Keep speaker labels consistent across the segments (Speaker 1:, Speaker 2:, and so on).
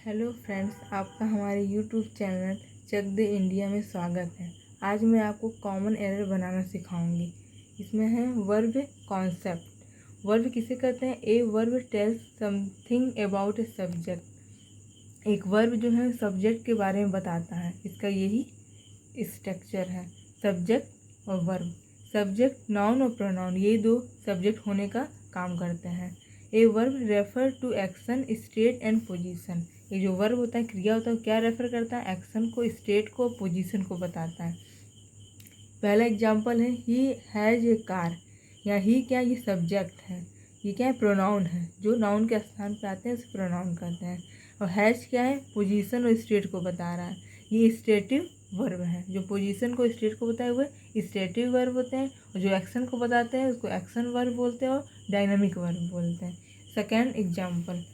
Speaker 1: Hello friends, आपका हमारे YouTube channel चक दे India में स्वागत है। आज मैं आपको कॉमन एरर बनाना सिखाऊंगी। इसमें है वर्ब कॉन्सेप्ट। वर्ब किसे कहते हैं? A verb tells something about a subject. एक वर्ब जो है सब्जेक्ट के बारे में बताता है। इसका यही स्ट्रक्चर है, सब्जेक्ट और वर्ब। सब्जेक्ट नाउन और प्रोनाउन, ये दो सब्जेक्ट होने का काम करते हैं। A verb refer to action, state and position. ये जो वर्ब होता है, क्रिया होता है, क्या रेफर करता है? एक्शन को, स्टेट को, पोजीशन को बताता है। पहला एग्जांपल है ही हैज़ ए कार। या ही क्या, ये सब्जेक्ट है। ये क्या है? प्रोनाउन है। जो नाउन के स्थान पे आते हैं उसे प्रोनाउन कहते हैं। और हैज़ क्या है? पोजीशन और स्टेट को बता रहा है। ये स्टेटिव वर्ब है। जो पोजीशन को, स्टेट को बताए हुए स्टेटिव वर्ब होते हैं, और जो एक्शन को बताते हैं उसको एक्शन वर्ब बोलते हैं और डायनामिक वर्ब बोलते हैं। Second example,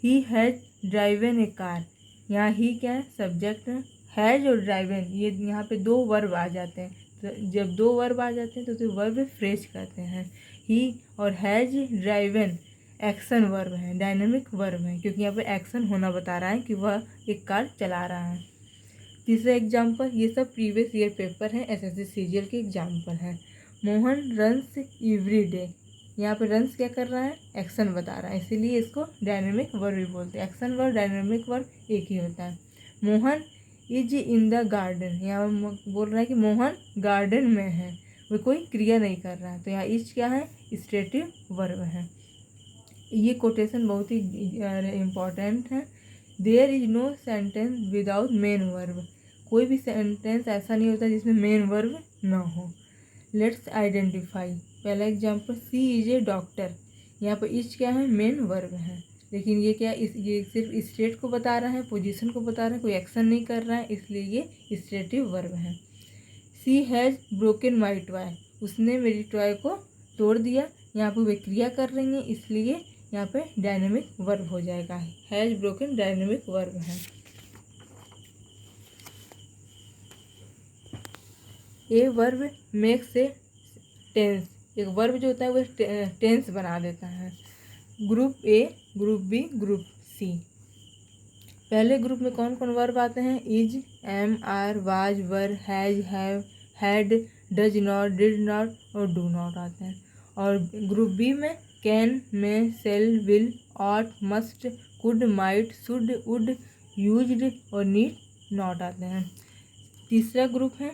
Speaker 1: he has driven A car. यहाँ ही क्या है? सब्जेक्ट है। हैज़ और ड्राइवन, ये यहाँ पे दो वर्ब आ जाते हैं। तो जब दो वर्ब आ जाते हैं तो उसे वर्ब फ्रेज कहते हैं। ही और हैज़ ड्राइवन एक्शन वर्ब है, डायनेमिक वर्ब है, क्योंकि यहाँ पे एक्शन होना बता रहा है कि वह एक कार चला रहा है। तीसरा एग्जाम्पल, ये सब प्रीवियस ईयर पेपर है, एसएससी सीजीएल के एग्जाम्पल है। Mohan runs every day. यहाँ पे रन्स क्या कर रहा है? एक्शन बता रहा है, इसीलिए इसको डायनेमिक वर्ब भी बोलते हैं। एक्शन वर्ब, डायनेमिक वर्ब एक ही होता है। Mohan is in the garden. यहाँ बोल रहा है कि मोहन गार्डन में है, वो कोई क्रिया नहीं कर रहा है, तो यहाँ इज क्या है? स्टेटिव वर्ब है। ये कोटेशन बहुत ही इम्पॉर्टेंट है। There is no sentence without main verb. कोई भी सेंटेंस ऐसा नहीं होता जिसमें मेन वर्ब ना हो। Let's identify. पहला example, she is a doctor. यहाँ पर इज क्या है? मेन वर्ब है, लेकिन ये क्या, ये सिर्फ स्टेट को बता रहा है, पोजीशन को बता रहा है, कोई एक्शन नहीं कर रहा है, इसलिए ये स्टेटिव वर्ब है। सी हैज़ ब्रोकन माई टॉय। उसने मेरी टॉय को तोड़ दिया। यहाँ पर वे क्रिया कर रही हैं, इसलिए यहाँ पे डायनेमिक वर्ब हो जाएगा। हैज़ ब्रोकन डायनेमिक वर्ब है। A verb makes a tense. एक वर्ब जो होता है वो टेंस बना देता है। Group A, group B, group C. पहले ग्रुप में कौन कौन वर्ब आते हैं? Is, am, are, was, were, has, have, had, does not, did not और डू नॉट आते हैं। और ग्रुप बी में can, may, shall, will, ought, must, could, might, should, would, used और नीड नॉट आते हैं। तीसरा ग्रुप है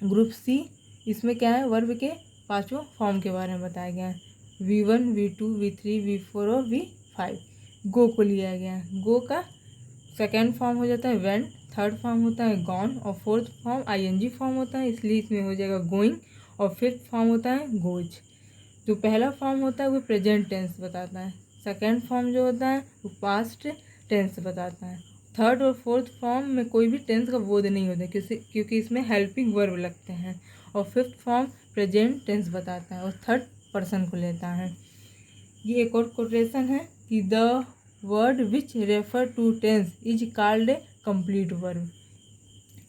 Speaker 1: ग्रुप सी। इसमें क्या है? वर्ब के पांचों फॉर्म के बारे में बताया गया है। V1, V2, V3, V4 और V5। गो को लिया गया है। गो का सेकेंड फॉर्म हो जाता है वेंट, थर्ड फॉर्म होता है गॉन और फोर्थ फॉर्म आईएनजी फॉर्म होता है, इसलिए इसमें हो जाएगा गोइंग। और फिफ्थ फॉर्म होता है गोज। जो पहला फॉर्म होता है वो प्रेजेंट टेंस बताता है। सेकेंड फॉर्म जो होता है वो पास्ट टेंस बताता है। थर्ड और फोर्थ फॉर्म में कोई भी टेंस का बोध नहीं होता, क्योंकि इसमें हेल्पिंग वर्ब लगते हैं। और फिफ्थ फॉर्म प्रेजेंट टेंस बताता है और थर्ड पर्सन को लेता है। ये एक और कोटेशन है कि the word which refer to tense is called a complete verb.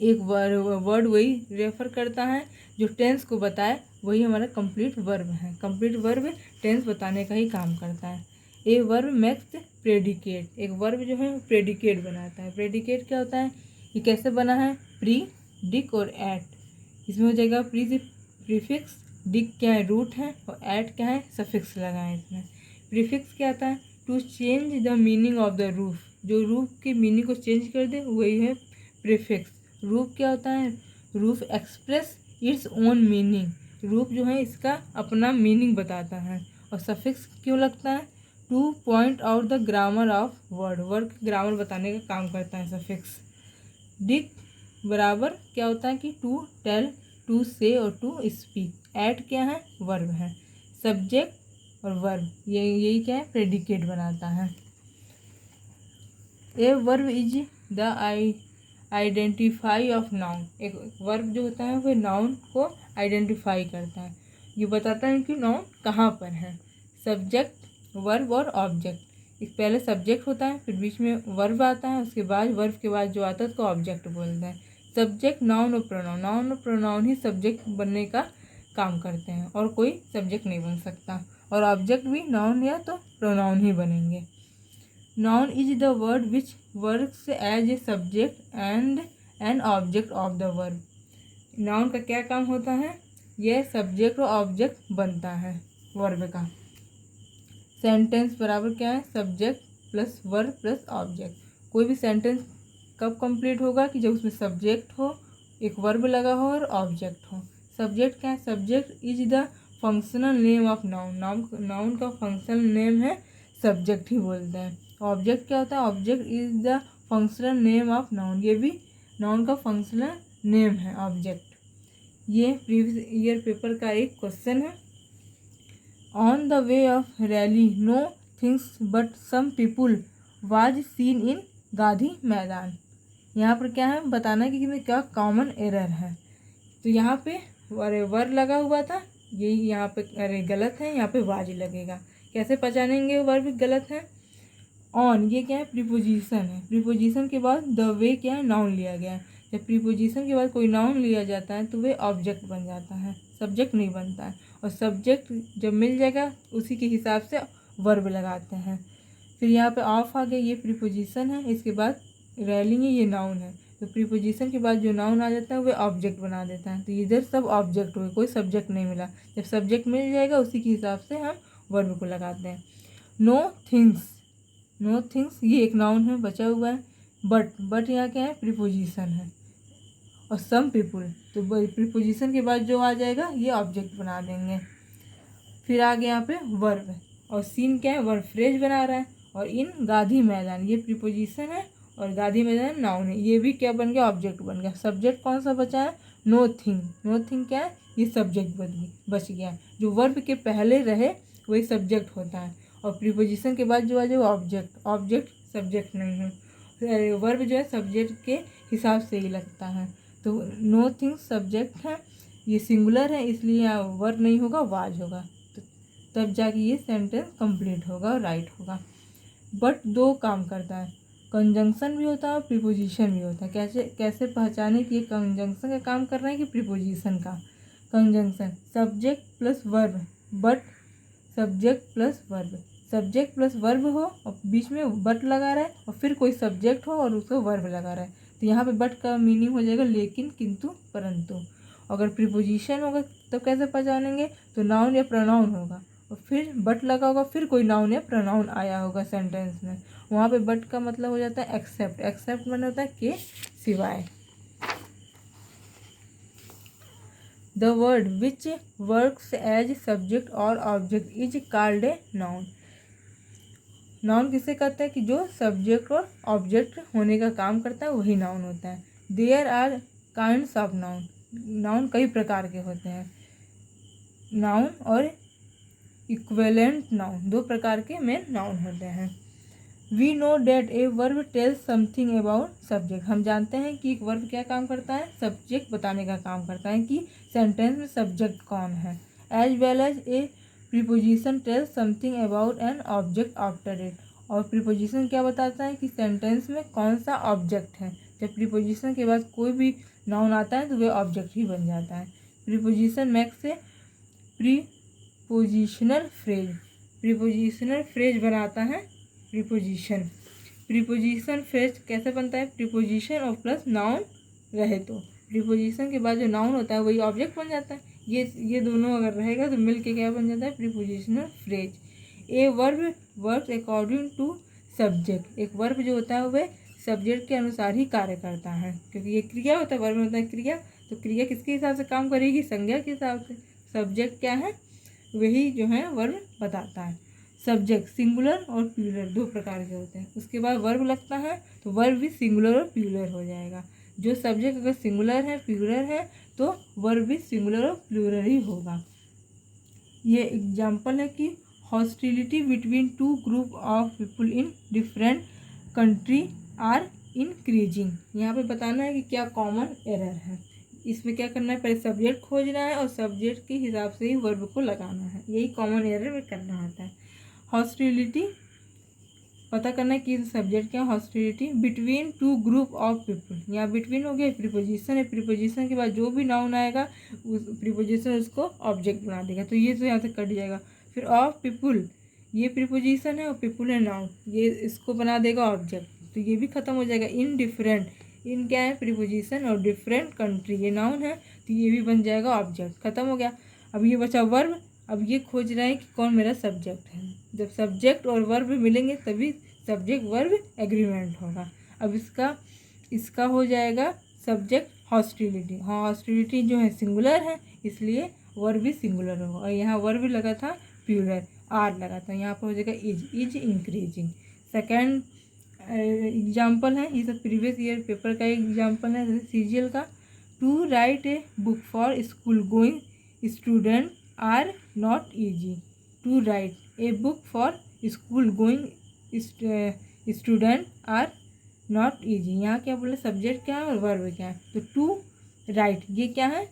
Speaker 1: एक वर्ड वही रेफर करता है जो टेंस को बताए, वही हमारा कंप्लीट वर्ब है। कंप्लीट वर्ब टेंस बताने का ही काम करता है। A verb makes predicate. एक वर्ब जो है प्रेडिकेट बनाता है। प्रेडिकेट क्या होता है? ये कैसे बना है? प्री, डिक और एट। इसमें हो जाएगा प्रीफिक्स, डिक क्या है? रूट है, और एट क्या है? सफिक्स लगा है इसमें। प्रीफिक्स क्या आता है? To change the meaning of the root. जो रूफ की मीनिंग को चेंज कर दे वही है प्रीफिक्स। रूफ क्या होता है? Root express its own meaning. रूफ जो है इसका अपना मीनिंग बताता है। और सफिक्स क्यों लगता है? Two point out the grammar of word. Word grammar बताने का काम करता है सफिक्स। डिक बराबर क्या होता है कि टू टेल, टू से और टू स्पीक। एट क्या है? वर्ब है। सब्जेक्ट और वर्ब यही क्या है? प्रेडिकेट बनाता है। A verb is the identify of noun. एक वर्ब जो होता है वह नाउन को आइडेंटिफाई करता है। ये बताता है कि नाउन कहाँ पर है। सब्जेक्ट, वर्ब और ऑब्जेक्ट। एक पहले सब्जेक्ट होता है, फिर बीच में वर्ब आता है, उसके बाद वर्ब के बाद जो आता है उसको ऑब्जेक्ट बोलते हैं। सब्जेक्ट, नाउन और प्रोनाउन। नाउन और प्रोनाउन ही सब्जेक्ट बनने का काम करते हैं, और कोई सब्जेक्ट नहीं बन सकता। और ऑब्जेक्ट भी नाउन या तो प्रोनाउन ही बनेंगे। Noun is the word which works as a subject and an object of the verb. Noun का क्या काम होता है? यह सब्जेक्ट और ऑब्जेक्ट बनता है वर्ब का। सेंटेंस बराबर क्या है? Subject plus verb plus object. कोई भी सेंटेंस कब कंप्लीट होगा? कि जब उसमें सब्जेक्ट हो, एक वर्ब लगा हो और ऑब्जेक्ट हो। सब्जेक्ट क्या है? Subject is the functional name of noun. Noun का फंक्शनल नेम है सब्जेक्ट ही बोलते हैं। ऑब्जेक्ट क्या होता है? Object is the functional name of noun. ये भी नाउन का फंक्शनल नेम है ऑब्जेक्ट। ये प्रीवियस ईयर पेपर का एक क्वेश्चन है। On the way of rally no things but some people was seen in Gandhi Maidan. यहाँ पर क्या है? बताना है कि इसमें क्या कॉमन एरर है। तो यहाँ पे वर लगा हुआ था, यही यहाँ पे अरे गलत है, यहाँ पे वाज लगेगा। कैसे पहचानेंगे वर्ब गलत है? ऑन ये क्या है? प्रीपोजिशन है। प्रीपोजिशन के बाद द वे क्या है? नाउन लिया गया है। जब प्रीपोजिशन के बाद कोई नाउन लिया जाता है तो वे ऑब्जेक्ट बन जाता है, सब्जेक्ट नहीं बनता है। और सब्जेक्ट जब मिल जाएगा उसी के हिसाब से वर्ब लगाते हैं। फिर यहाँ पे ऑफ आ गया, ये प्रीपोजिशन है। इसके बाद रेलिंग है, ये नाउन है। तो प्रीपोजिशन के बाद जो नाउन आ जाता है वह ऑब्जेक्ट बना देता है। तो इधर सब ऑब्जेक्ट हुए, कोई सब्जेक्ट नहीं मिला। जब सब्जेक्ट मिल जाएगा उसी के हिसाब से हम वर्ब को लगाते हैं। नो थिंग्स, नो थिंग्स ये एक नाउन है, बचा हुआ है। बट यहाँ क्या है? प्रीपोजिशन है। और सम पीपुल, तो प्रीपोजिशन के बाद जो आ जाएगा ये ऑब्जेक्ट बना देंगे। फिर आगे यहाँ पे वर्ब है। और सीन क्या है? वर्ब फ्रेज बना रहा है। और इन गांधी मैदान, ये प्रीपोजिशन है और गांधी मैदान नाउन है। ये भी क्या बन गया? ऑब्जेक्ट बन गया। सब्जेक्ट कौन सा बचा है? Know thing. नो थिंग क्या है? ये सब्जेक्ट बच गया। जो वर्ब के पहले रहे वही सब्जेक्ट होता है। और प्रीपोजिशन के बाद जो आ जाए वो ऑब्जेक्ट। ऑब्जेक्ट सब्जेक्ट नहीं है, वर्ब जो है सब्जेक्ट के हिसाब से ही लगता है। तो नो थिंग सब्जेक्ट है, ये सिंगुलर है इसलिए यहाँ वर्ब नहीं होगा, वाज होगा। तो तब जाके ये सेंटेंस कंप्लीट होगा और राइट होगा। बट दो काम करता है, कंजंक्शन भी होता है और प्रीपोजिशन भी होता है। कैसे कैसे पहचाने कि ये कंजंक्शन का काम कर रहा है कि प्रीपोजिशन का? Conjunction subject plus verb, but subject plus verb. Subject plus verb हो और बीच में बट लगा रहा है और फिर कोई सब्जेक्ट हो और उसको वर्ब लगा रहा है, तो यहाँ पे बट का मीनिंग हो जाएगा लेकिन, किंतु, परंतु। अगर प्रीपोजिशन होगा तो कैसे पहचानेंगे? तो नाउन या प्रोनाउन होगा और फिर बट लगा होगा, फिर कोई नाउन या प्रोनाउन आया होगा सेंटेंस में, वहाँ पे बट का मतलब हो जाता है एक्सेप्ट। एक्सेप्ट मतलब होता है के सिवाय। The word which works as subject और object is called a noun. Noun किसे कहते हैं? कि जो सब्जेक्ट और ऑब्जेक्ट होने का काम करता है वही नाउन होता है। There are kinds of noun. Noun कई प्रकार के होते हैं। नाउन और इक्विवेलेंट नाउन, दो प्रकार के मेन नाउन होते हैं। We know that a verb tells something about subject. हम जानते हैं कि एक वर्ब क्या काम करता है? सब्जेक्ट बताने का काम करता है कि सेंटेंस में सब्जेक्ट कौन है। As well as a preposition tells something about an object after it. और प्रीपोजिशन क्या बताता है? कि सेंटेंस में कौन सा ऑब्जेक्ट है। जब प्रीपोजिशन के बाद कोई भी नाउन आता है तो वह ऑब्जेक्ट ही बन जाता है। Preposition makes a prepositional phrase. Prepositional phrase बनाता है प्रीपोजिशन। प्रीपोजिशन फ्रेज कैसे बनता है? प्रीपोजिशन और प्लस नाउन रहे तो प्रीपोजिशन के बाद जो नाउन होता है वही ऑब्जेक्ट बन जाता है। ये दोनों अगर रहेगा तो मिल के क्या बन जाता है? Prepositional phrase. A verb works according to subject. एक वर्ब जो होता है वह सब्जेक्ट के अनुसार ही कार्य करता है, क्योंकि ये क्रिया होता है, वर्ब में होता है क्रिया। तो क्रिया किसके हिसाब से काम करेगी? संज्ञा के हिसाब से। सब्जेक्ट क्या है? वही जो है वर्ब बताता है। सब्जेक्ट सिंगुलर और प्लूरल दो प्रकार के होते हैं। उसके बाद वर्ब लगता है तो वर्ब भी सिंगुलर और प्लूरल हो जाएगा। जो सब्जेक्ट अगर सिंगुलर है, प्लूरल है, तो वर्ब भी सिंगुलर और प्लूरल ही होगा। ये एग्जाम्पल है कि hostility between two group of people in different country are increasing. यहाँ पे बताना है कि क्या कॉमन एरर है। इसमें क्या करना है? पहले सब्जेक्ट खोजना है और सब्जेक्ट के हिसाब से ही वर्ब को लगाना है। यही कॉमन एरर में करना होता है। हॉस्टिलिटी पता करना है कि सब्जेक्ट क्या है। Hostility between two group of people. यहाँ बिटवीन हो गया, प्रीपोजिशन है। प्रीपोजिशन के बाद जो भी नाउन आएगा उस प्रीपोजिशन उसको ऑब्जेक्ट बना देगा, तो ये तो यहाँ से कट जाएगा। फिर ऑफ पीपल ये प्रीपोजिशन है और पीपुल है नाउन, ये इसको बना देगा ऑब्जेक्ट, तो ये भी खत्म हो जाएगा। इन डिफरेंट, इन क्या है प्रीपोजिशन, और डिफरेंट कंट्री ये नाउन है, तो ये भी बन जाएगा ऑब्जेक्ट, खत्म हो गया। अब ये बचा वर्ब। अब ये खोज रहे हैं कि कौन मेरा सब्जेक्ट है। जब सब्जेक्ट और वर्ब मिलेंगे तभी सब्जेक्ट वर्ब एग्रीमेंट होगा। अब इसका हो जाएगा सब्जेक्ट हॉस्टिलिटी। हाँ, हॉस्टिलिटी जो है सिंगुलर है, इसलिए वर्ब भी सिंगुलर होगा। और यहाँ वर्ब लगा था प्लूरल, आर लगा था, यहाँ पर हो जाएगा इज इंक्रीजिंग। सेकेंड एग्जाम्पल है, ये सब प्रीवियस ईयर पेपर का एग्जाम्पल है, जैसे सीजीएल का। To write a book for school going student are not easy. To write a book for school going student are not easy. यहाँ क्या बोले, सब्जेक्ट क्या है और वर्ब क्या है। तो टू राइट ये क्या है,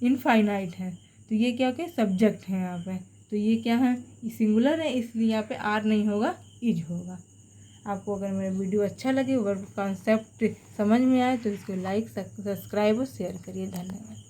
Speaker 1: इनफाइनाइट है, तो ये क्या हो गया, सब्जेक्ट है यहाँ पे। तो ये क्या है, सिंगुलर है, इसलिए यहाँ पे आर नहीं होगा, इज होगा। आपको अगर मेरा वीडियो अच्छा लगे, वर्ब कॉन्सेप्ट समझ में आए, तो इसको लाइक, सब्सक्राइब और शेयर करिए। धन्यवाद।